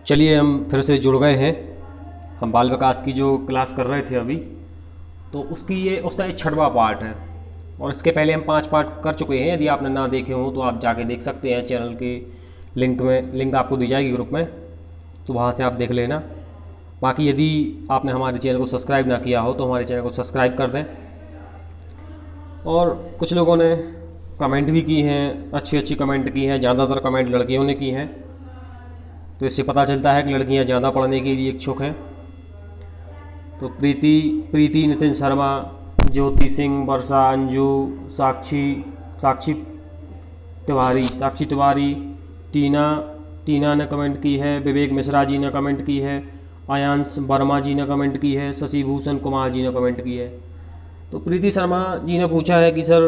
चलिए हम फिर से जुड़ गए हैं। हम बाल विकास की जो क्लास कर रहे थे अभी, तो उसका ये छठवां पार्ट है। और इसके पहले हम 5 पार्ट कर चुके हैं। यदि आपने ना देखे हों तो आप जाके देख सकते हैं। चैनल के लिंक आपको दी जाएगी ग्रुप में, तो वहाँ से आप देख लेना। बाकी यदि आपने हमारे चैनल को सब्सक्राइब ना किया हो तो हमारे चैनल को सब्सक्राइब कर दें। और कुछ लोगों ने कमेंट भी की हैं, अच्छी अच्छी कमेंट की हैं। ज़्यादातर कमेंट लड़कियों ने की हैं, तो इससे पता चलता है कि लड़कियां ज़्यादा पढ़ने के लिए इच्छुक हैं। तो प्रीति, नितिन शर्मा, ज्योति सिंह, वर्षा, अंजू, साक्षी तिवारी, टीना ने कमेंट की है। विवेक मिश्रा जी ने कमेंट की है। आयांश वर्मा जी ने कमेंट की है। शशि भूषण कुमार जी ने कमेंट की है। तो प्रीति शर्मा जी ने पूछा है कि सर,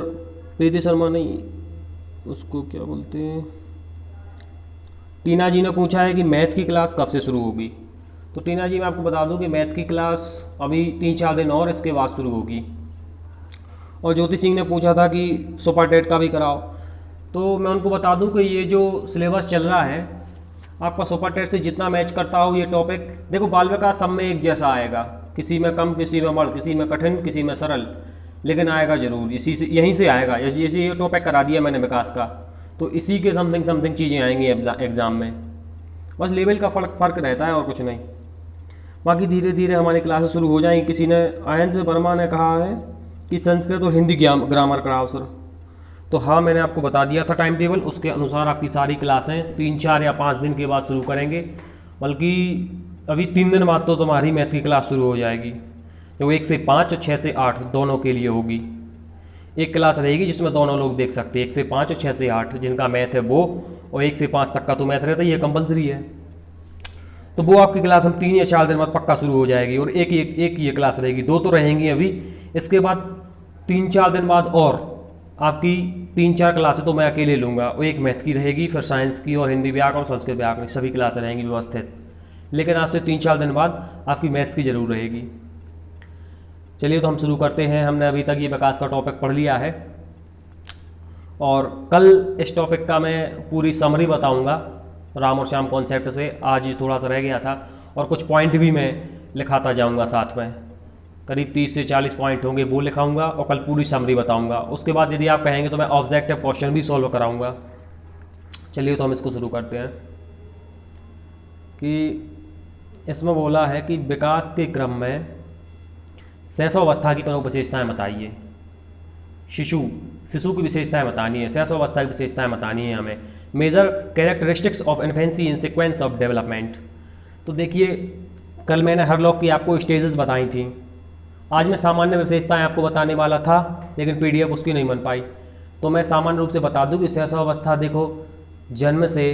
प्रीति शर्मा नहीं, उसको क्या बोलते हैं, टीना जी ने पूछा है कि मैथ की क्लास कब से शुरू होगी। तो टीना जी मैं आपको बता दूं कि मैथ की क्लास अभी 3-4 दिन और इसके बाद शुरू होगी। और ज्योति सिंह ने पूछा था कि सुपर टेट का भी कराओ। तो मैं उनको बता दूं कि ये जो सिलेबस चल रहा है, आपका सुपर टेट से जितना मैच करता हो ये टॉपिक, देखो बाल विकास सब में एक जैसा आएगा, किसी में कम, किसी में बढ़, किसी में कठिन, किसी में सरल, लेकिन आएगा ज़रूर। इसी से यहीं से आएगा। जैसे ये टॉपिक करा दिया मैंने विकास का, तो इसी के समथिंग चीज़ें आएंगी एग्ज़ाम में। बस लेवल का फ़र्क रहता है और कुछ नहीं। बाकी धीरे धीरे हमारी क्लासेस शुरू हो जाएंगी। किसी ने, आयन वर्मा ने कहा है कि संस्कृत और हिंदी ग्रामर कराओ सर। तो हाँ, मैंने आपको बता दिया था टाइम टेबल, उसके अनुसार आपकी सारी क्लासें 3-4 या 5 दिन के बाद शुरू करेंगे। बल्कि अभी 3 दिन बाद तो तुम्हारी मैथ की क्लास शुरू हो जाएगी, जो 1 से 5 और 6 से 8 दोनों के लिए होगी। एक क्लास रहेगी जिसमें दोनों लोग देख सकते हैं, 1 से 5 और 6 से 8 जिनका मैथ है वो, और 1 से 5 तक का तो मैथ रहता है, ये कंपलसरी है। तो वो आपकी क्लास हम 3 या 4 दिन बाद पक्का शुरू हो जाएगी। और एक ये क्लास रहेगी, 2 तो रहेंगी अभी। इसके बाद 3-4 दिन बाद और आपकी 3-4 क्लासें तो मैं अकेले लूँगा, और एक मैथ की रहेगी, फिर साइंस की और हिंदी व्याकरण और संस्कृत व्याकरण, सभी क्लासें रहेंगी व्यवस्थित। लेकिन आज से 3-4 दिन बाद आपकी मैथ्स की ज़रूर रहेगी। चलिए तो हम शुरू करते हैं। हमने अभी तक ये विकास का टॉपिक पढ़ लिया है, और कल इस टॉपिक का मैं पूरी समरी बताऊंगा राम और श्याम कॉन्सेप्ट से। आज ही थोड़ा सा रह गया था, और कुछ पॉइंट भी मैं लिखाता जाऊंगा साथ में। करीब 30 से 40 पॉइंट होंगे, वो लिखाऊंगा, और कल पूरी समरी बताऊंगा। उसके बाद यदि आप कहेंगे तो मैं ऑब्जेक्टिव क्वेश्चन भी सॉल्व कराऊंगा। चलिए तो हम इसको शुरू करते हैं। कि इसमें बोला है कि विकास के क्रम में शैशवावस्था की प्रमुख विशेषताएं बताइए। शिशु की विशेषताएं बतानी है, शैशवावस्था की विशेषताएं बतानी है हमें। Major characteristics of infancy in sequence of development. तो देखिए, कल मैंने हर लॉक की आपको स्टेजेस बताई थी। आज मैं सामान्य विशेषताएं आपको बताने वाला था, लेकिन पीडीएफ उसकी नहीं बन पाई। तो मैं सामान्य रूप से बता दूं कि शैशवावस्था, देखो, जन्म से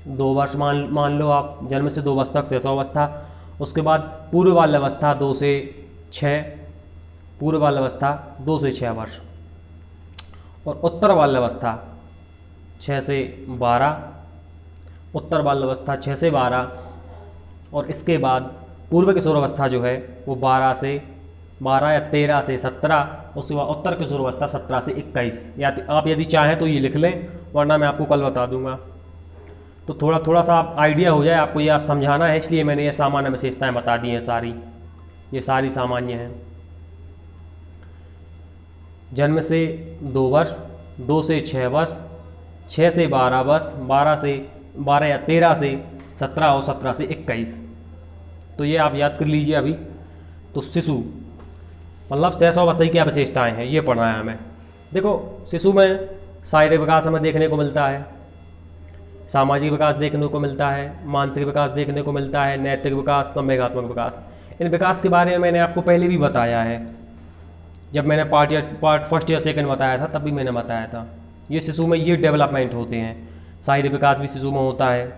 2 वर्ष मान लो आप, जन्म से 2 वर्ष तक शैशवावस्था। उसके बाद पूर्व बाल्यावस्था 2 से 6, पूर्व बाल्यावस्था 2 से 6 वर्ष, और उत्तर बाल्यावस्था 6 से 12, उत्तर बाल्यावस्था 6 से 12, और इसके बाद पूर्व किशोरावस्था जो है वो 12 या 13 से 17, उसके बाद उत्तर किशोरावस्था 17 से 21। या आप यदि चाहें तो ये लिख लें, वरना मैं आपको कल बता दूंगा। तो थोड़ा सा आप आइडिया हो जाए, आपको यह समझाना है, इसलिए मैंने ये सामान्य विशेषताएं बता दी हैं सारी। ये सारी सामान्य हैं। जन्म से 2 वर्ष, 2 से 6 वर्ष, 6 से 12 वर्ष, 12 या 13 से 17, और 17 से 21। तो ये आप याद कर लीजिए अभी। तो शिशु मतलब शैशवावस्था की क्या विशेषताएं हैं, ये पढ़ना है हमें। देखो, शिशु में शारीरिक विकास हमें देखने को मिलता है, सामाजिक विकास देखने को मिलता है, मानसिक विकास देखने को मिलता है, नैतिक विकास, संवेगात्मक विकास। इन विकास के बारे में मैंने आपको पहले भी बताया है। जब मैंने पार्ट फर्स्ट या सेकंड बताया था, तब भी मैंने बताया था। ये शिशु में ये डेवलपमेंट होते हैं। शारीरिक विकास भी शिशु में होता है,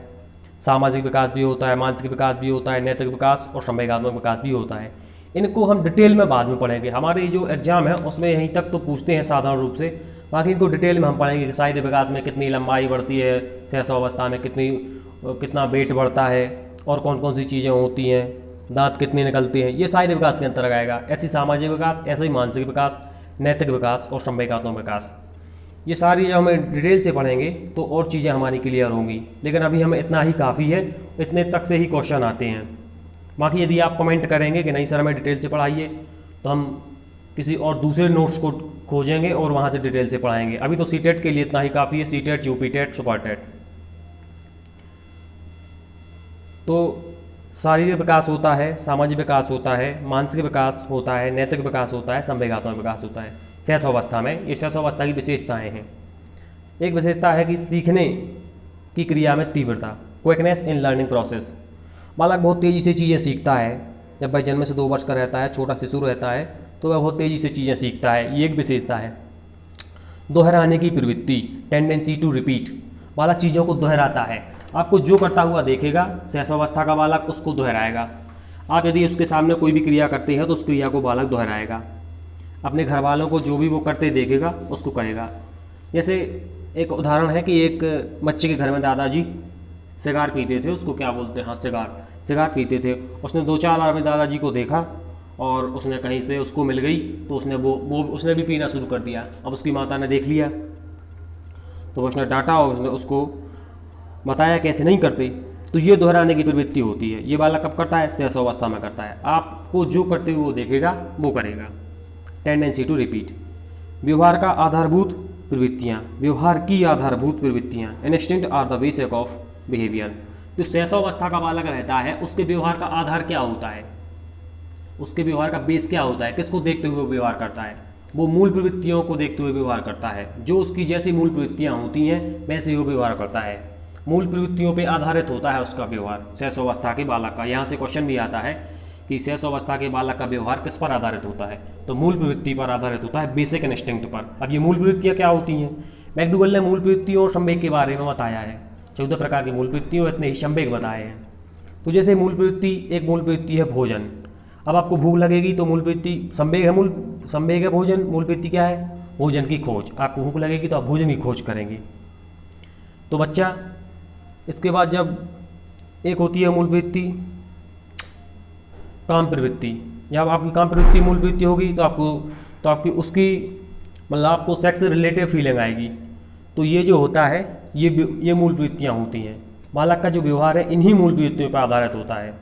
सामाजिक विकास भी होता है, मानसिक विकास भी होता है, नैतिक विकास और संवेगात्मक विकास भी होता है। इनको हम डिटेल में बाद में पढ़ेंगे। हमारे जो एग्जाम है उसमें यहीं तक तो पूछते हैं साधारण रूप से, बाकी इनको डिटेल में हम पढ़ेंगे कि शारीरिक विकास में कितनी लंबाई बढ़ती है, शैशवावस्था में कितना वेट बढ़ता है, और कौन कौन सी चीज़ें होती हैं, दांत कितने निकलते हैं, ये शारीरिक विकास के अंतर्गत आएगा। ऐसी सामाजिक विकास, ऐसे ही मानसिक विकास, नैतिक विकास और संवेगात्मक विकास, ये सारी जब हमें डिटेल से पढ़ेंगे तो और चीज़ें हमारी क्लियर होंगी, लेकिन अभी हमें इतना ही काफ़ी है, इतने तक से ही क्वेश्चन आते हैं। बाकी यदि आप कमेंट करेंगे कि नहीं सर हमें डिटेल से पढ़ाइए, तो हम किसी और दूसरे नोट्स को खोजेंगे और वहाँ से डिटेल से पढ़ाएंगे। अभी तो सीटेट के लिए इतना ही काफ़ी है, CTET, UP TET, super TET. तो शारीरिक विकास होता है, सामाजिक विकास होता है, मानसिक विकास होता है, नैतिक विकास होता है, संवेगात्मक विकास होता है शैशवावस्था में। ये शैशवावस्था की विशेषताएं हैं। एक विशेषता है कि सीखने की क्रिया में तीव्रता, क्विकनेस इन लर्निंग प्रोसेस। बालक बहुत तेज़ी से चीज़ें सीखता है। जब वह जन्म से 2 वर्ष का रहता है, छोटा शिशु रहता है, तो वह बहुत तेज़ी से चीज़ें सीखता है, ये एक विशेषता है। दोहराने की प्रवृत्ति, टेंडेंसी टू रिपीट। बालक चीज़ों को दोहराता है। आपको जो करता हुआ देखेगा शैशवावस्था का बालक उसको दोहराएगा। आप यदि उसके सामने कोई भी क्रिया करते हैं तो उस क्रिया को बालक दोहराएगा। अपने घर वालों को जो भी वो करते देखेगा उसको करेगा। जैसे एक उदाहरण है कि एक बच्चे के घर में दादाजी सिगार पीते थे, उसको क्या बोलते हैं, हाँ सिगार पीते थे। उसने 2-4 बार में दादाजी को देखा और उसने कहीं से उसको मिल गई तो उसने भी पीना शुरू कर दिया। अब उसकी माता ने देख लिया तो उसने डांटा और उसने उसको बताया कैसे नहीं करते। तो ये दोहराने की प्रवृत्ति होती है। ये बालक कब करता है? शैशवावस्था में करता है। आपको जो करते हुए वो देखेगा वो करेगा। Tendency to repeat. व्यवहार का आधारभूत प्रवृत्तियाँ, व्यवहार की आधारभूत प्रवृत्तियाँ, instinct are the basic of behaviour. जो शैशवावस्था का बालक रहता है उसके व्यवहार का आधार क्या होता है, उसके व्यवहार का बेस क्या होता है, किसको देखते हुए व्यवहार करता है? वो मूल प्रवृत्तियों को देखते हुए व्यवहार करता है। जो उसकी जैसी मूल प्रवृत्तियाँ होती हैं वैसे ही वो व्यवहार करता है। मूल प्रवृत्तियों पे आधारित होता है उसका व्यवहार शैशवावस्था के बालक का। यहाँ से क्वेश्चन भी आता है कि शैशवावस्था के बालक का व्यवहार किस पर आधारित होता है, तो मूल प्रवृत्ति पर आधारित होता है, बेसिक इंस्टिंक्ट पर। अब ये मूल प्रवृत्तियाँ क्या होती हैं? मैकडूगल ने मूल प्रवृत्तियों और संवेग के बारे में बताया है। 14 प्रकार की मूल प्रवृत्तियों, इतने ही संवेग बताए हैं। तो जैसे मूल प्रवृत्ति, एक मूल प्रवृत्ति है भोजन। अब आपको भूख लगेगी तो मूल प्रवृत्ति संवेग है भोजन। मूल प्रवृत्ति क्या है? भोजन की खोज। आपको भूख लगेगी तो आप भोजन की खोज करेंगे। तो बच्चा, इसके बाद जब एक होती है मूल प्रवृत्ति काम प्रवृत्ति। जब आपकी काम प्रवृत्ति मूल प्रवृत्ति होगी तो आपकी उसकी मतलब आपको सेक्स से रिलेटेड फीलिंग आएगी। तो ये जो होता है ये मूल प्रवृत्तियाँ होती हैं। बालक का जो व्यवहार है इन्हीं मूल प्रवृत्तियों पर आधारित होता है।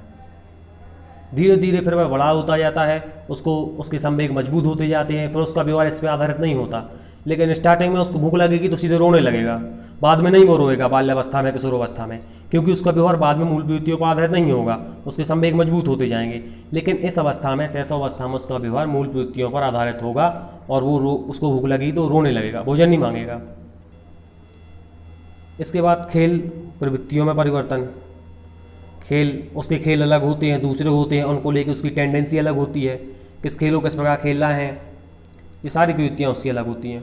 धीरे धीरे फिर वह बड़ा होता जाता है, उसके संवेग मजबूत होते जाते हैं, फिर उसका व्यवहार इस पर आधारित नहीं होता। लेकिन स्टार्टिंग में उसको भूख लगेगी तो सीधे रोने लगेगा, बाद में नहीं वो रोएगा बाल्यावस्था में, किशोरावस्था में, क्योंकि उसका व्यवहार बाद में मूल प्रवृत्तियों पर आधारित नहीं होगा, उसके संवेग मजबूत होते जाएंगे। लेकिन इस अवस्था में, शैशवावस्था में, उसका व्यवहार मूल प्रवृत्तियों पर आधारित होगा और उसको भूख लगेगी तो रोने लगेगा, भोजन नहीं मांगेगा। इसके बाद खेल प्रवृत्तियों में परिवर्तन। उसके खेल अलग होते हैं, दूसरे होते हैं, उनको लेकर उसकी टेंडेंसी अलग होती है, किस खेलों किस प्रकार खेलना है, ये सारी प्रवृत्तियाँ उसकी अलग होती हैं।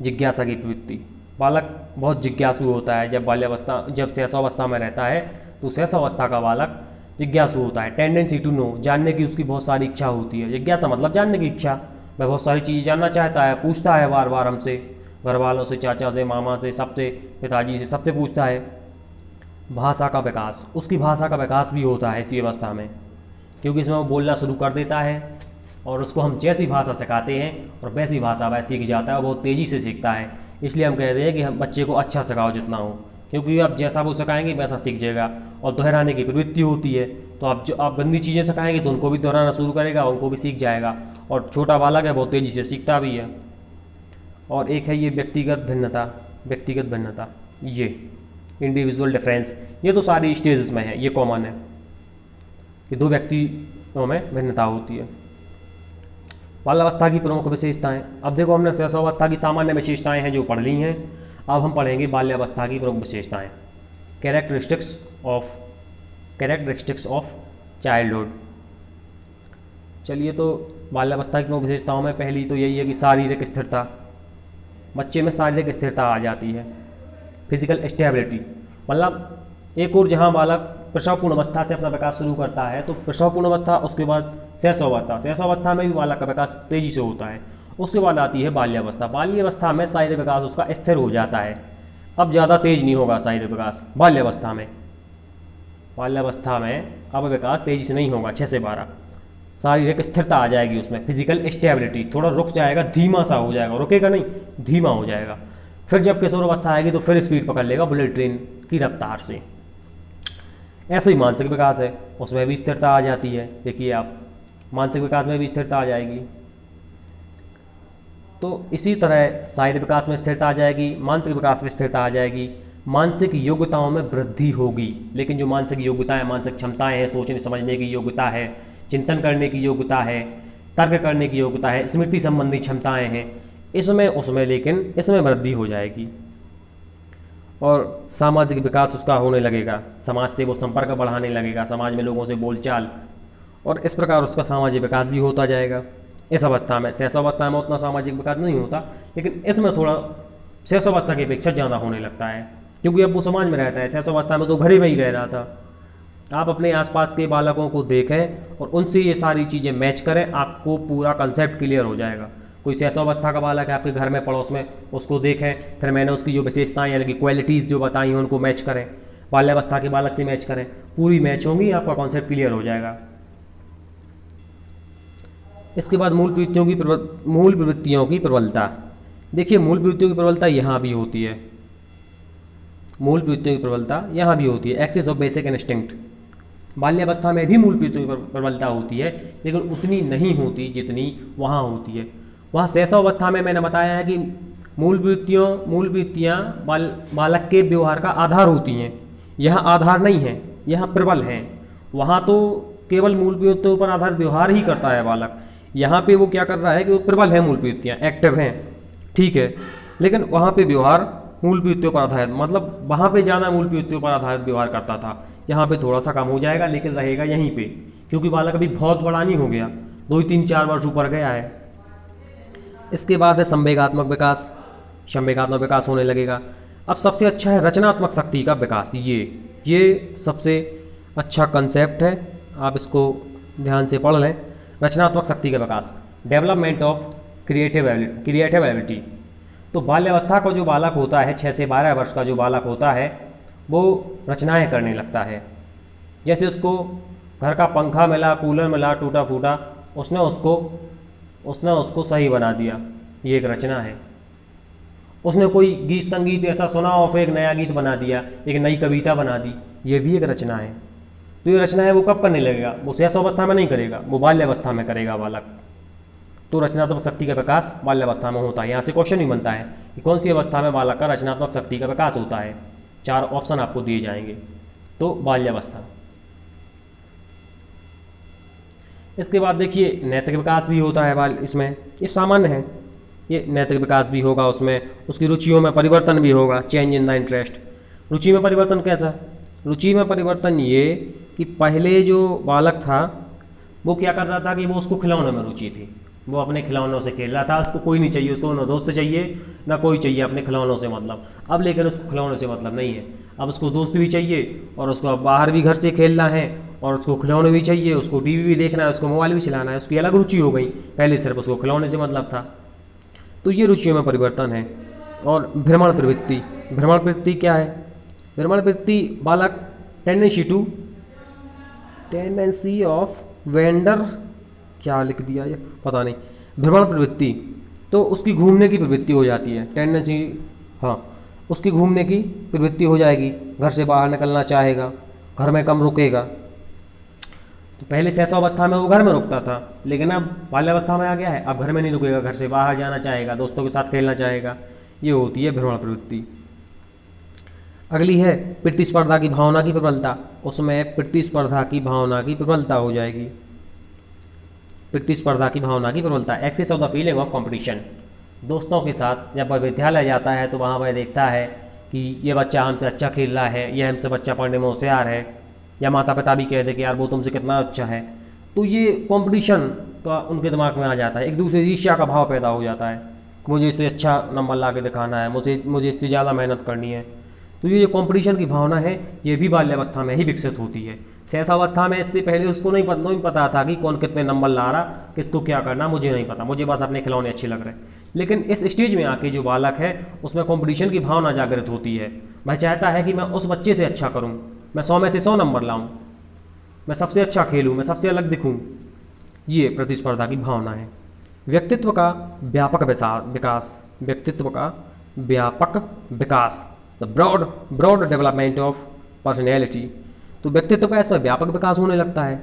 जिज्ञासा की प्रवृत्ति। बालक बहुत जिज्ञासु होता है जब शैशवावस्था में रहता है, तो शैशवावस्था का बालक जिज्ञासु होता है। टेंडेंसी टू नो, जानने की उसकी बहुत सारी इच्छा होती है। जिज्ञासा मतलब जानने की इच्छा, वह बहुत सारी चीज़ें जानना चाहता है, पूछता है बार बार हमसे, घर वालों से, चाचा से, मामा से, सबसे, पिताजी से, सबसे पूछता है। भाषा का विकास, उसकी भाषा का विकास भी होता है इसी अवस्था में, क्योंकि इसमें वो बोलना शुरू कर देता है और उसको हम जैसी भाषा सिखाते हैं और वैसी भाषा वह सीख जाता है और बहुत तेज़ी से सीखता है। इसलिए हम कहते हैं कि हम बच्चे को अच्छा सिखाओ जितना हो, क्योंकि आप जैसा वो सिखाएंगे वैसा सीख जाएगा। और दोहराने की प्रवृत्ति होती है, तो आप गंदी चीज़ें सिखाएंगे तो उनको भी दोहराना शुरू करेगा, उनको भी सीख जाएगा। और छोटा बालक है, बहुत तेज़ी से सीखता भी है। और एक है ये व्यक्तिगत भिन्नता, ये इंडिविजुअल डिफरेंस। ये तो सारी स्टेजेस में है, ये कॉमन है कि 2 व्यक्तियों में भिन्नता होती है। बाल्यावस्था की प्रमुख विशेषताएं। अब देखो, हमने शैशवावस्था की सामान्य विशेषताएं हैं जो पढ़ ली हैं, अब हम पढ़ेंगे बाल्यावस्था की प्रमुख विशेषताएं। Characteristics of childhood. चलिए, तो बाल्यावस्था की प्रमुख विशेषताओं में पहली तो यही है कि शारीरिक स्थिरता। बच्चे में शारीरिक स्थिरता आ जाती है। फिजिकल स्टेबिलिटी, मतलब एक और जहाँ बालक प्रसवपूर्ण अवस्था से अपना विकास शुरू करता है, तो प्रसवपूर्ण अवस्था, उसके बाद शैशवावस्था में भी बालक का विकास तेजी से होता है। उसके बाद आती है बाल्यावस्था। बाल्यावस्था में शारीरिक विकास उसका स्थिर हो जाता है, अब ज़्यादा तेज नहीं होगा शारीरिक विकास बाल्यावस्था में अब विकास तेजी से नहीं होगा, 6 से 12। शारीरिक स्थिरता आ जाएगी उसमें, फिजिकल स्टेबिलिटी, थोड़ा रुक जाएगा, धीमा सा हो जाएगा, रुकेगा नहीं, धीमा हो जाएगा। फिर जब किशोरावस्था आएगी तो फिर स्पीड पकड़ लेगा बुलेट ट्रेन की रफ्तार से। ऐसे ही मानसिक विकास है, उसमें भी स्थिरता आ जाती है। देखिए आप, मानसिक विकास में भी स्थिरता आ जाएगी। तो इसी तरह शारीरिक विकास में स्थिरता आ जाएगी, मानसिक विकास में स्थिरता आ जाएगी, मानसिक योग्यताओं में वृद्धि होगी। लेकिन जो मानसिक योग्यताएं, मानसिक क्षमताएं हैं, सोचने समझने की योग्यता है, चिंतन करने की योग्यता है, तर्क करने की योग्यता है, स्मृति संबंधी क्षमताएं हैं, इसमें वृद्धि हो जाएगी। और सामाजिक विकास उसका होने लगेगा, समाज से वो संपर्क बढ़ाने लगेगा, समाज में लोगों से बोलचाल, और इस प्रकार उसका सामाजिक विकास भी होता जाएगा इस अवस्था में। शैशवावस्था में उतना सामाजिक विकास नहीं होता, लेकिन इसमें थोड़ा शैशवावस्था की अपेक्षा ज़्यादा होने लगता है, क्योंकि अब वो समाज में रहता है। शैशवावस्था में तो घर ही में ही रह रहा था। आप अपने आसपास के बालकों को देखें और उनसे ये सारी चीज़ें मैच करें, आपको पूरा कंसेप्ट क्लियर हो जाएगा। कोई शैशवावस्था का बालक है आपके घर में पड़ोस में, उसको देखें, फिर मैंने उसकी जो विशेषताएं यानी कि क्वालिटीज़ जो बताई हैं उनको मैच करें, बाल्यावस्था के बालक से मैच करें, पूरी मैच होंगी, आपका कॉन्सेप्ट क्लियर हो जाएगा। इसके बाद मूल प्रवृत्तियों की प्रबलता। देखिए, मूल प्रवृत्तियों की प्रबलता यहाँ भी होती है, मूल प्रवृत्तियों की प्रबलता यहाँ भी होती है। एक्सेस ऑफ बेसिक इंस्टिंक्ट, बाल्यावस्था में भी मूल प्रवृत्तियों की प्रबलता होती है, लेकिन उतनी नहीं होती जितनी वहाँ होती है। वहाँ शैशवावस्था में मैंने बताया है कि मूल प्रवृत्तियाँ बालक के व्यवहार का आधार होती हैं। यहाँ आधार नहीं है, यहाँ प्रबल हैं। वहाँ तो केवल मूल प्रवृत्तियों पर आधारित व्यवहार ही करता है बालक, यहाँ पे वो क्या कर रहा है कि वो प्रबल है, मूल प्रवृत्तियाँ एक्टिव हैं, ठीक है, लेकिन वहाँ पे व्यवहार मूल प्रवृत्तियों पर आधारित, मतलब वहाँ पे ज़्यादा मूल प्रवृत्तियों पर आधारित व्यवहार करता था। यहाँ पे थोड़ा सा कम हो जाएगा, लेकिन रहेगा यहीं पे, क्योंकि बालक अभी बहुत बड़ा नहीं हो गया, 2-3-4 वर्ष ऊपर गया है। इसके बाद है संवेगात्मक विकास। संवेगात्मक विकास होने लगेगा। अब सबसे अच्छा है रचनात्मक शक्ति का विकास। ये सबसे अच्छा कंसेप्ट है, आप इसको ध्यान से पढ़ लें। रचनात्मक शक्ति का विकास, डेवलपमेंट ऑफ क्रिएटिव एबिलिटी। तो बाल्यावस्था का जो बालक होता है, 6 से 12 वर्ष का जो बालक होता है, वो रचनाएं करने लगता है। जैसे उसको घर का पंखा मिला, कूलर मिला टूटा फूटा, उसने उसको सही बना दिया, ये एक रचना है। उसने कोई गीत संगीत ऐसा सुना और फिर एक नया गीत बना दिया, एक नई कविता बना दी, ये भी एक रचना है। तो ये रचना है वो कब करने लगेगा? वो शैशवावस्था में नहीं करेगा, वो बाल्यावस्था में करेगा बालक। तो रचनात्मक शक्ति का विकास बाल्यावस्था में होता है। यहाँ से क्वेश्चन ही बनता है कि कौन सी अवस्था में बालक का रचनात्मक शक्ति का विकास होता है। 4 ऑप्शन आपको दिए जाएंगे। तो बाल्यावस्था। इसके बाद देखिए नैतिक विकास भी होता है इसमें, ये सामान्य है, ये नैतिक विकास भी होगा उसमें। उसकी रुचियों में परिवर्तन भी होगा, चेंज इन द इंटरेस्ट। रुचि में परिवर्तन कैसा? रुचि में परिवर्तन ये कि पहले जो बालक था वो क्या कर रहा था कि वो उसको खिलौनों में रुचि थी, वो अपने खिलौनों से खेल रहा था, उसको कोई नहीं चाहिए, उसको ना दोस्त चाहिए ना कोई चाहिए, अपने खिलौनों से मतलब। अब लेकिन उसको खिलौनों से मतलब नहीं है, अब उसको दोस्त भी चाहिए और उसको बाहर भी घर से खेलना है और उसको खिलौने भी चाहिए, उसको टीवी भी देखना है, उसको मोबाइल भी चलाना है, उसकी अलग रुचि हो गई। पहले सिर्फ उसको खिलौने से मतलब था। तो ये रुचियों में परिवर्तन है। और भ्रमण प्रवृत्ति। भ्रमण प्रवृत्ति क्या है? भ्रमण प्रवृत्ति बालक टेंडेंसी ऑफ वेंडर, क्या लिख दिया ये पता नहीं। भ्रमण प्रवृत्ति तो उसकी घूमने की प्रवृत्ति हो जाती है, टेंडेंसी, हाँ, उसकी घूमने की प्रवृत्ति हो जाएगी, घर से बाहर निकलना चाहेगा, घर में कम रुकेगा। तो पहले शैशवावस्था में वो घर में रुकता था, लेकिन अब बाल्यावस्था में आ गया है, अब घर में नहीं रुकेगा, घर से बाहर जाना चाहेगा, दोस्तों के साथ खेलना चाहेगा। ये होती है भ्रमण प्रवृत्ति। अगली है प्रतिस्पर्धा की भावना की प्रबलता। उसमें प्रतिस्पर्धा की भावना की प्रबलता हो जाएगी। प्रतिस्पर्धा की भावना की प्रबलता, excess of the feeling of competition. दोस्तों के साथ जब वह विद्यालय जाता है तो वहाँ वह देखता है कि ये बच्चा हमसे अच्छा खेल रहा है, ये हमसे बच्चा पढ़ने में होशियार है, या माता पिता भी कह दे कि यार वो तुमसे कितना अच्छा है। तो ये कंपटीशन का उनके दिमाग में आ जाता है, एक दूसरे ईर्ष्या का भाव पैदा हो जाता है, मुझे इससे अच्छा नंबर ला के दिखाना है, मुझे इससे ज़्यादा मेहनत करनी है। तो ये जो कंपटीशन की भावना है ये भी बाल्यावस्था में ही विकसित होती है। शैशवावस्था में इससे पहले उसको नहीं पता था कि कौन कितने नंबर ला रहा, किसको क्या करना, मुझे नहीं पता, मुझे बस अपने खिलौने अच्छे लग रहे हैं। लेकिन इस स्टेज में आके जो बालक है उसमें कंपटीशन की भावना जागृत होती है। वह चाहता है कि मैं उस बच्चे से अच्छा करूं, मैं 100 में से 100 नंबर लाऊं, मैं सबसे अच्छा खेलूं, मैं सबसे अलग दिखूं। ये प्रतिस्पर्धा की भावना है। व्यक्तित्व का विकास, व्यक्तित्व का व्यापक विकास, the broad development of personality. तो व्यक्तित्व का इसमें व्यापक विकास होने लगता है,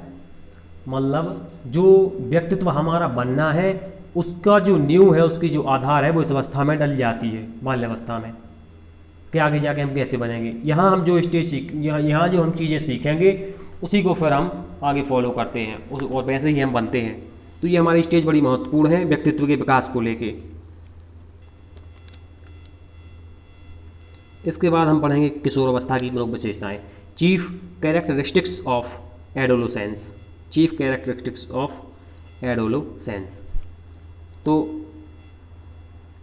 मतलब जो व्यक्तित्व हमारा बनना है उसका जो नींव है, उसकी जो आधार है वो इस अवस्था में डल जाती है, बाल्यावस्था में, कि आगे जाके हम कैसे बनेंगे। यहाँ हम जो यहाँ जो हम चीज़ें सीखेंगे उसी को फिर हम आगे फॉलो करते हैं और वैसे ही हम बनते हैं। तो ये हमारी स्टेज बड़ी महत्वपूर्ण है व्यक्तित्व के विकास को लेके। इसके बाद हम पढ़ेंगे किशोरावस्था की प्रमुख विशेषताएं। Chief characteristics of adolescence, chief characteristics of adolescence. तो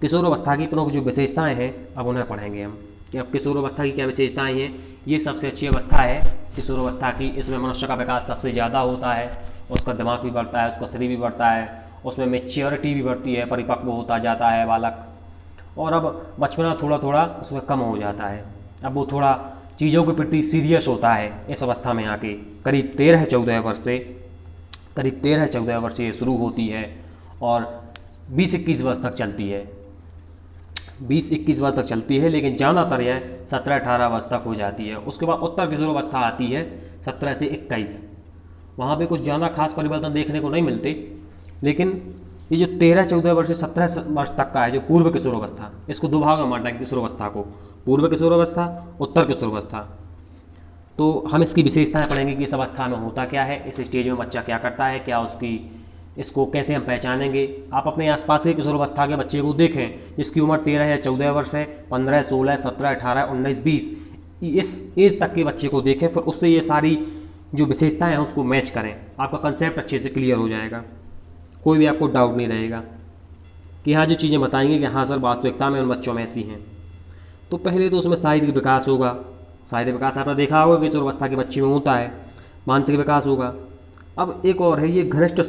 किशोरावस्था की प्रमुख जो विशेषताएं हैं अब उन्हें पढ़ेंगे हम कि अब किशोरावस्था की क्या विशेषताएं हैं। ये सबसे अच्छी अवस्था है किशोरावस्था की, इसमें मनुष्य का विकास सबसे ज़्यादा होता है, उसका दिमाग भी बढ़ता है, उसका शरीर भी बढ़ता है, उसमें मैच्योरिटी भी बढ़ती है, परिपक्व होता जाता है बालक। और अब बचपना थोड़ा थोड़ा उसमें कम हो जाता है, अब वो थोड़ा चीज़ों के प्रति सीरियस होता है इस अवस्था में आके। करीब 13-14 वर्ष से ये शुरू होती है और 20-21 वर्ष तक चलती है, 20-21 वर्ष तक चलती है, लेकिन ज़्यादातर यह 17-18 वर्ष तक हो जाती है। उसके बाद उत्तर किशोरावस्था आती है 17 से 21। वहाँ पे कुछ ज़्यादा खास परिवर्तन देखने को नहीं मिलते, लेकिन ये जो 13-14 वर्ष से 17 वर्ष तक का है जो पूर्व किशोरावस्था, इसको दो भाग में बांटा है किशोरावस्था को, पूर्व किशोरावस्था, उत्तर किशोरावस्था। तो हम इसकी विशेषताएं पढ़ेंगे कि इस अवस्था में होता क्या है, इस स्टेज में बच्चा क्या करता है, क्या उसकी इसको कैसे हम पहचानेंगे। आप अपने आसपास के किशोरावस्था के बच्चे को देखें जिसकी उम्र 13 या 14 वर्ष है, 15, 16, 17, 18, 19, 20, इस एज तक के बच्चे को देखें, फिर उससे ये सारी जो विशेषताएं हैं उसको मैच करें, आपका कंसेप्ट अच्छे से क्लियर हो जाएगा, कोई भी आपको डाउट नहीं रहेगा कि हाँ जो चीज़ें बताएंगे कि हाँ सर वास्तविकता में उन बच्चों में ऐसी हैं। तो पहले तो उसमें शारीरिक विकास होगा, शारीरिक विकास आपने देखा होगा किशोरावस्था के बच्चे में होता है, मानसिक विकास होगा। अब एक और है ये घनिष्ठ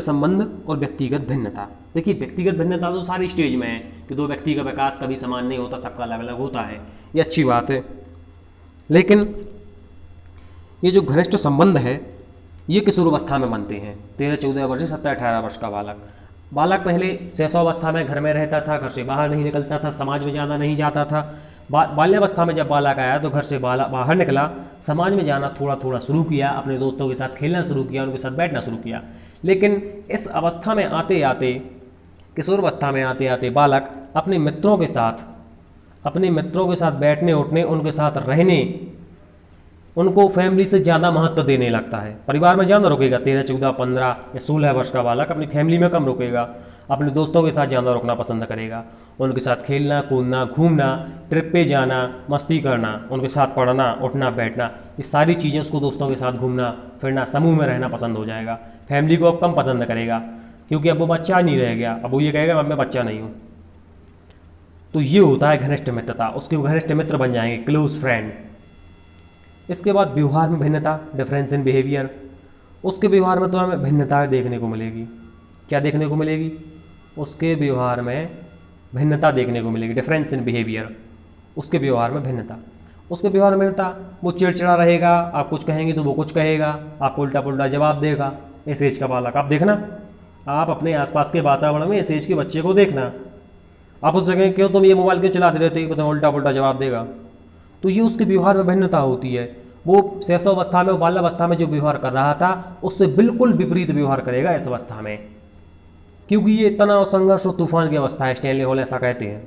संबंध और व्यक्तिगत भिन्नता। देखिए व्यक्तिगत भिन्नता तो सारी स्टेज में है कि दो व्यक्ति का विकास कभी समान नहीं होता, सबका अलग अलग होता है, ये अच्छी बात है। लेकिन ये जो घनिष्ठ संबंध है ये किशोरावस्था में बनते हैं, 13-14 वर्ष से 17-18 वर्ष का बालक पहले शैशवावस्था में घर में रहता था, घर से बाहर नहीं निकलता था, समाज में ज़्यादा नहीं जाता था। बाल्यावस्था में जब बालक आया तो घर से बाहर निकला, समाज में जाना थोड़ा थोड़ा शुरू किया, अपने दोस्तों के साथ खेलना शुरू किया, उनके साथ बैठना शुरू किया। लेकिन इस अवस्था में आते आते, किशोरावस्था में आते आते बालक अपने मित्रों के साथ बैठने उठने, उनके साथ रहने, उनको फैमिली से ज़्यादा महत्व देने लगता है। परिवार में ज़्यादा रुकेगा, 13, 14, 15 या 16 वर्ष का बालक अपनी फैमिली में कम रुकेगा, अपने दोस्तों के साथ ज़्यादा रुकना पसंद करेगा, उनके साथ खेलना कूदना, घूमना, ट्रिप पे जाना, मस्ती करना, उनके साथ पढ़ना उठना बैठना, ये सारी चीज़ें उसको दोस्तों के साथ घूमना फिरना, समूह में रहना पसंद हो जाएगा। फैमिली को अब कम पसंद करेगा क्योंकि अब वो बच्चा नहीं रह गया, अब वो ये कहेगा अब मैं बच्चा नहीं हूँ। तो ये होता है घनिष्ठ मित्रता, उसके घनिष्ठ मित्र बन जाएंगे, क्लोज फ्रेंड। इसके बाद व्यवहार में भिन्नता, डिफरेंस इन बिहेवियर। उसके व्यवहार में तो हमें भिन्नता देखने को मिलेगी। क्या देखने को मिलेगी? उसके व्यवहार में भिन्नता देखने को मिलेगी, डिफरेंस इन बिहेवियर, उसके व्यवहार में भिन्नता। उसके व्यवहार में भिन्नता, वो चिड़चिड़ा रहेगा, आप कुछ कहेंगे तो वो कुछ कहेगा, आपको उल्टा पुल्टा जवाब देगा। इस एज का बालक आप देखना, आप अपने आसपास के वातावरण में इस एज के बच्चे को देखना, आप उस जगह क्यों तुम ये मोबाइल क्यों चलाते रहते हो, तो उल्टा पुल्टा जवाब देगा। तो ये उसके व्यवहार में भिन्नता होती है। वो शैशवावस्था में, बाल्यावस्था में जो व्यवहार कर रहा था उससे बिल्कुल विपरीत व्यवहार करेगा इस अवस्था में, क्योंकि ये तनाव, संघर्ष और तूफान की अवस्था है, स्टैनली हॉल ऐसा कहते हैं।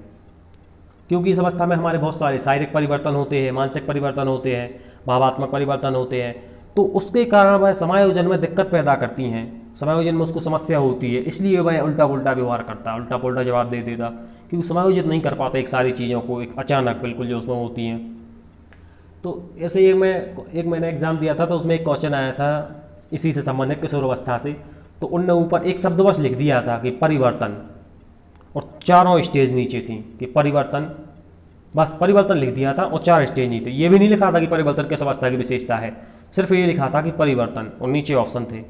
क्योंकि इस अवस्था में हमारे बहुत सारे शारीरिक परिवर्तन होते हैं, मानसिक परिवर्तन होते हैं, भावात्मक परिवर्तन होते हैं, तो उसके कारण वह समायोजन में दिक्कत पैदा करती हैं, समायोजन में उसको समस्या होती है, इसलिए वह उल्टा पुल्टा व्यवहार करता है, उल्टा पुल्टा जवाब दे देता, क्योंकि समायोजित नहीं कर पाता एक सारी चीज़ों को एक अचानक बिल्कुल जो उसमें होती हैं। तो ऐसे ही मैंने एग्ज़ाम दिया था, तो उसमें एक क्वेश्चन आया था इसी से संबंधित किशोरावस्था से, तो उनने ऊपर एक शब्द बस लिख दिया था कि परिवर्तन, और चारों स्टेज नीचे थी कि परिवर्तन, बस परिवर्तन लिख दिया था और 4 स्टेज नहीं थे। ये भी नहीं लिखा था कि परिवर्तन किस अवस्था की विशेषता है, सिर्फ ये लिखा था कि परिवर्तन, और नीचे ऑप्शन थे।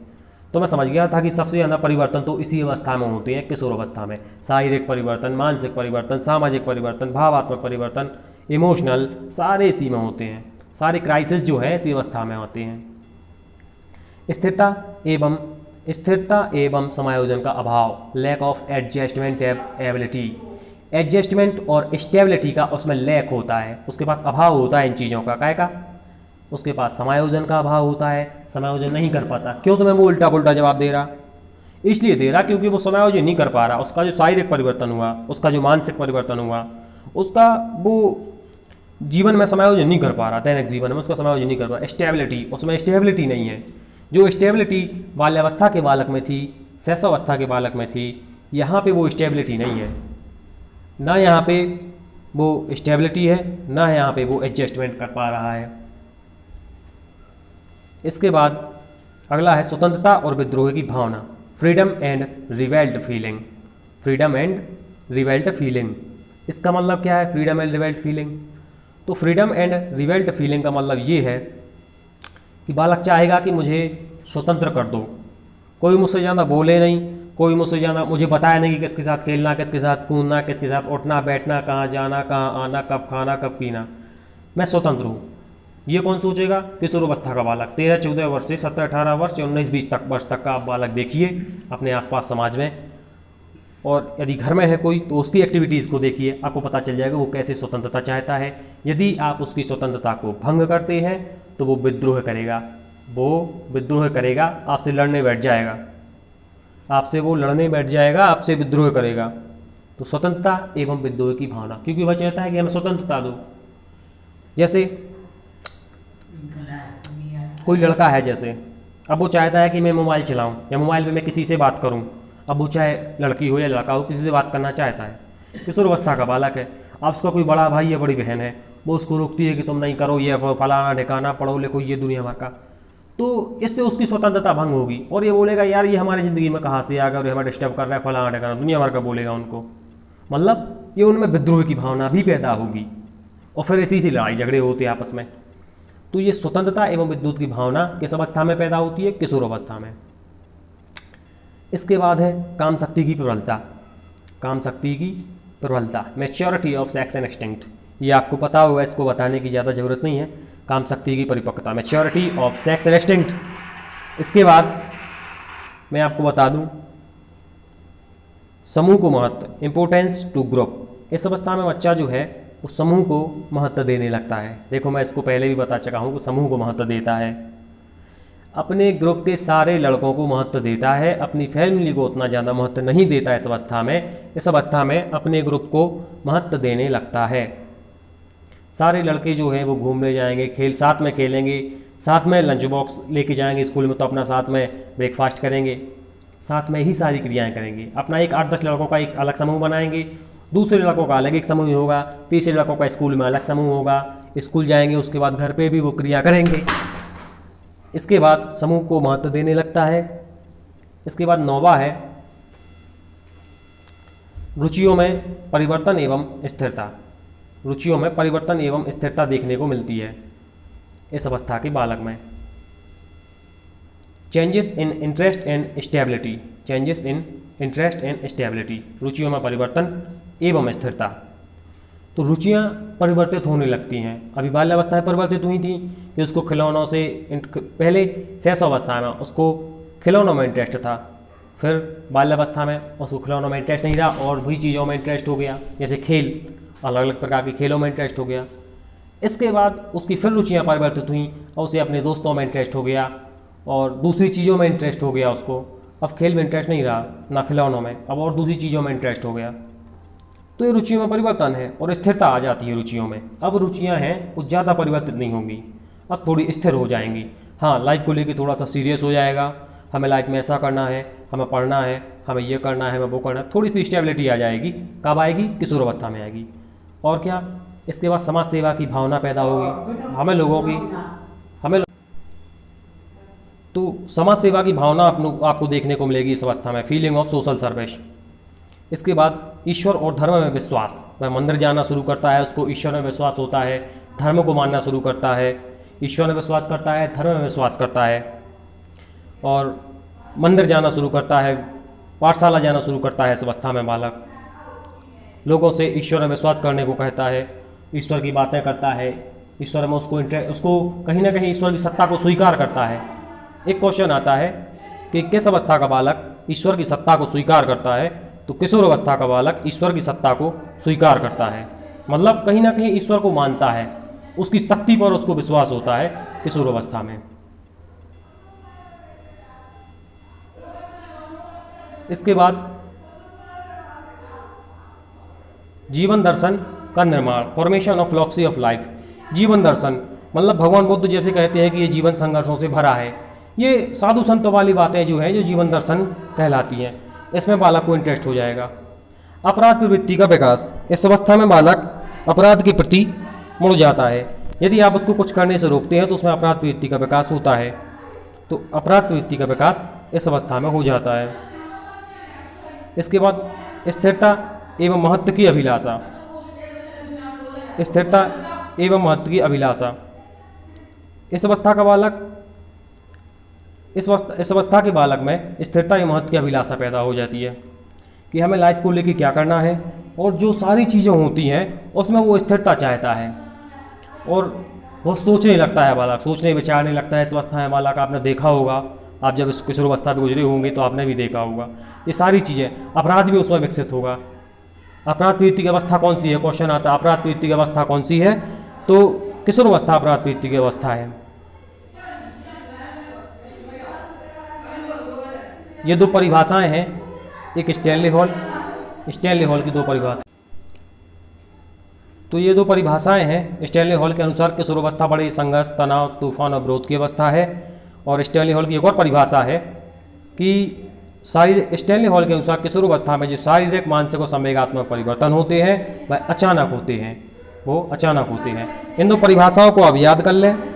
तो मैं समझ गया था कि सबसे ज़्यादा परिवर्तन तो इसी अवस्था में होते हैं, किशोरावस्था में। शारीरिक परिवर्तन, मानसिक परिवर्तन, सामाजिक परिवर्तन, भावात्मक परिवर्तन, इमोशनल, सारे इसी में होते हैं। सारे क्राइसिस जो है इसी अवस्था में होते हैं। स्थिरता एवं स्थिरता एवं समायोजन का अभाव, lack of adjustment ability. Adjustment और स्टेबिलिटी का उसमें लैक होता है, उसके पास अभाव होता है इन चीज़ों का। काय का? उसके पास समायोजन का अभाव होता है, समायोजन नहीं कर पाता। क्यों तुम्हें वो उल्टा पुल्टा जवाब दे रहा? इसलिए दे रहा क्योंकि वो समायोजन नहीं कर पा रहा। उसका जो शारीरिक परिवर्तन हुआ, उसका जो मानसिक परिवर्तन हुआ, उसका वो जीवन में समायोजन नहीं कर पा रहा, दैनिक जीवन में उसका समायोजन नहीं कर पा रहा। स्टेबिलिटी, उसमें स्टेबिलिटी नहीं है। जो स्टेबिलिटी बाल्यावस्था के बालक में थी, शैशवावस्था के बालक में थी, यहाँ पे वो स्टेबिलिटी नहीं है। ना यहाँ पे वो स्टेबिलिटी है, ना यहाँ पे वो एडजस्टमेंट कर पा रहा है। इसके बाद अगला है स्वतंत्रता और विद्रोह की भावना, freedom and revolt feeling. Freedom and revolt feeling, इसका मतलब क्या है? फ्रीडम एंड रिवेल्ट फीलिंग, तो फ्रीडम एंड रिवेल्ट फीलिंग का मतलब ये है कि बालक चाहेगा कि मुझे स्वतंत्र कर दो, कोई मुझसे ज़्यादा बोले नहीं, कोई मुझसे ज़्यादा मुझे बताया नहीं कि किसके साथ खेलना, किसके साथ कूदना, किसके साथ उठना बैठना, कहाँ जाना, कहाँ आना, कब खाना, कब पीना, मैं स्वतंत्र हूँ। ये कौन सोचेगा? किशोरावस्था का बालक, 13-14 वर्ष से 17-18 वर्ष या 19-20 वर्ष तक का आप बालक देखिए अपने आसपास समाज में, और यदि घर में है कोई तो उसकी एक्टिविटीज़ को देखिए, आपको पता चल जाएगा वो कैसे स्वतंत्रता चाहता है। यदि आप उसकी स्वतंत्रता को भंग करते हैं तो वो विद्रोह करेगा, वो विद्रोह करेगा, आपसे लड़ने बैठ जाएगा, आपसे वो लड़ने बैठ जाएगा, आपसे विद्रोह करेगा। तो स्वतंत्रता एवं विद्रोह की भावना, क्योंकि वह चाहता है कि हमें स्वतंत्रता दो। जैसे कोई लड़का है, जैसे अब वो चाहता है कि मैं मोबाइल चलाऊं या मोबाइल पे मैं किसी से बात करूं। अब वो चाहे लड़की हो या लड़का हो, किसी से बात करना चाहता है, किशोरावस्था का बालक है। अब उसका कोई बड़ा भाई या बड़ी बहन है, वो उसको रोकती है कि तुम नहीं करो ये, फलाना ठिकाना, पढ़ो लिखो, ये दुनिया भर का। तो इससे उसकी स्वतंत्रता भंग होगी और ये बोलेगा यार ये हमारी ज़िंदगी में कहाँ से आ गया और ये हमें डिस्टर्ब कर रहा है, फलाना ठिकाना, दुनिया भर का बोलेगा उनको। मतलब ये उनमें विद्रोह की भावना भी पैदा होगी और फिर इसी से लड़ाई झगड़े होते हैं आपस में। तो ये स्वतंत्रता एवं विद्रोह की भावना किस अवस्था में पैदा होती है? किशोरावस्था में। इसके बाद है काम शक्ति की प्रबलता, काम शक्ति की प्रबलता, maturity of sex and instinct. ये आपको पता होगा, इसको बताने की ज़्यादा ज़रूरत नहीं है। काम शक्ति की परिपक्वता, maturity of sex and instinct. इसके बाद मैं आपको बता दूं समूह को महत्व, इम्पोर्टेंस टू ग्रुप। इस अवस्था में बच्चा जो है वो समूह को महत्व देने लगता है। देखो मैं इसको पहले भी बता चुका हूँ कि समूह को महत्व देता है, अपने ग्रुप के सारे लड़कों को महत्व देता है, अपनी फैमिली को उतना ज़्यादा महत्व नहीं देता है। इस अवस्था में, इस अवस्था में अपने ग्रुप को महत्व देने लगता है। सारे लड़के जो हैं वो घूमने जाएंगे, खेल साथ में खेलेंगे, साथ में लंच बॉक्स लेके जाएंगे स्कूल में, तो अपना साथ में ब्रेकफास्ट करेंगे, साथ में ही सारी क्रियाएं करेंगे। अपना एक 8-10 लड़कों का एक अलग समूह बनाएंगे, दूसरे लड़कों का अलग एक समूह होगा, तीसरे लड़कों का स्कूल में अलग समूह होगा। स्कूल जाएंगे, उसके बाद घर पे भी वो क्रिया करेंगे। इसके बाद समूह को महत्व देने लगता है। इसके बाद 9वां है रुचियों में परिवर्तन एवं स्थिरता। रुचियों में परिवर्तन एवं स्थिरता देखने को मिलती है इस अवस्था के बालक में। Changes in interest and stability, changes in interest and stability, रुचियों में परिवर्तन एवं स्थिरता। तो रुचियाँ परिवर्तित होने लगती हैं। अभी बाल्यावस्था में परिवर्तित हुई थी कि उसको खिलौनों से, पहले शैशवावस्था में उसको खिलौनों में इंटरेस्ट था, फिर बाल्यावस्था में उसको खिलौनों में इंटरेस्ट नहीं रहा और भी चीज़ों में इंटरेस्ट हो गया, जैसे खेल, अलग अलग प्रकार के खेलों में इंटरेस्ट हो गया। इसके बाद उसकी फिर रुचियाँ परिवर्तित हुई और उसे अपने दोस्तों में इंटरेस्ट हो गया और दूसरी चीज़ों में इंटरेस्ट हो गया उसको। अब खेल में इंटरेस्ट नहीं रहा, ना खिलौनों में, अब और दूसरी चीज़ों में इंटरेस्ट हो गया। तो ये रुचियों में परिवर्तन है और स्थिरता आ जाती है रुचियों में। अब रुचियाँ हैं वो ज़्यादा परिवर्तित नहीं होंगी, अब थोड़ी स्थिर हो जाएंगी। हाँ, लाइफ को लेकर थोड़ा सा सीरियस हो जाएगा, हमें लाइफ में ऐसा करना है, हमें पढ़ना है, हमें ये करना है, हमें वो करना है। थोड़ी सी स्टेबिलिटी आ जाएगी। कब आएगी? किशोरावस्था में आएगी। और क्या, इसके बाद समाज सेवा की भावना पैदा होगी हमें लोगों की, तो समाज सेवा की भावना आपको देखने को मिलेगी इस अवस्था में, फीलिंग ऑफ सोशल सर्विस। इसके बाद ईश्वर और धर्म में विश्वास, वह मंदिर जाना शुरू करता है, उसको ईश्वर में विश्वास होता है, धर्म को मानना शुरू करता है, ईश्वर में विश्वास करता है, धर्म में विश्वास करता है और मंदिर जाना शुरू करता है, पाठशाला जाना शुरू करता है। इस अवस्था में बालक लोगों से ईश्वर में विश्वास करने को कहता है, ईश्वर की बातें करता है, ईश्वर में उसको कहीं ना कहीं ईश्वर की सत्ता को स्वीकार करता है। एक क्वेश्चन आता है कि किस अवस्था का बालक ईश्वर की सत्ता को स्वीकार करता है, तो किशोर अवस्था का बालक ईश्वर की सत्ता को स्वीकार करता है, मतलब कहीं ना कहीं ईश्वर को मानता है, उसकी शक्ति पर उसको विश्वास होता है किशोर अवस्था में। इसके बाद जीवन दर्शन का निर्माण, formation of philosophy of life. जीवन दर्शन मतलब भगवान बुद्ध जैसे कहते हैं कि ये जीवन संघर्षों से भरा है, ये साधु संतों वाली बातें जो हैं जो जीवन दर्शन कहलाती हैं, इसमें बालक को इंटरेस्ट हो जाएगा। अपराध प्रवृत्ति का विकास, इस अवस्था में बालक अपराध के प्रति मुड़ जाता है। यदि आप उसको कुछ करने से रोकते हैं तो उसमें अपराध प्रवृत्ति का विकास होता है, तो अपराध प्रवृत्ति का विकास इस अवस्था में हो जाता है। इसके बाद स्थिरता एवं महत्व की अभिलाषा, स्थिरता एवं महत्व की अभिलाषा। इस अवस्था का बालक इस अवस्था के बालक में स्थिरता एवं महत्व की अभिलाषा पैदा हो जाती है कि हमें लाइफ को लेकर क्या करना है, और जो सारी चीज़ें होती हैं उसमें वो स्थिरता चाहता है और वो सोचने लगता है, बालक सोचने विचारने लगता है। इस अवस्था में बालक आपने देखा होगा, आप जब इस किशोर अवस्था पर गुजरे होंगे तो आपने भी देखा होगा ये सारी चीज़ें। अपराध भी उसमें विकसित होगा। अपराध प्रवृत्ति की अवस्था कौन सी है, क्वेश्चन आता है अपराध प्रवृत्ति की अवस्था कौन सी है, तो किशोर अवस्था अपराध प्रवृत्ति की अवस्था है। ये दो परिभाषाएं हैं, एक स्टैनली हॉल की दो परिभाषा। तो ये दो परिभाषाएं हैं। स्टैनली हॉल के अनुसार किशोर अवस्था बड़े संघर्ष, तनाव, तूफान और विरोध की अवस्था है, और स्टैनली हॉल की एक और परिभाषा है कि स्टैनली हॉल के अनुसार किशोर अवस्था में जो शारीरिक, मानसिक और संवेगात्मक परिवर्तन होते हैं वह अचानक होते हैं, वो अचानक होते हैं। इन दो परिभाषाओं को आप याद कर लें।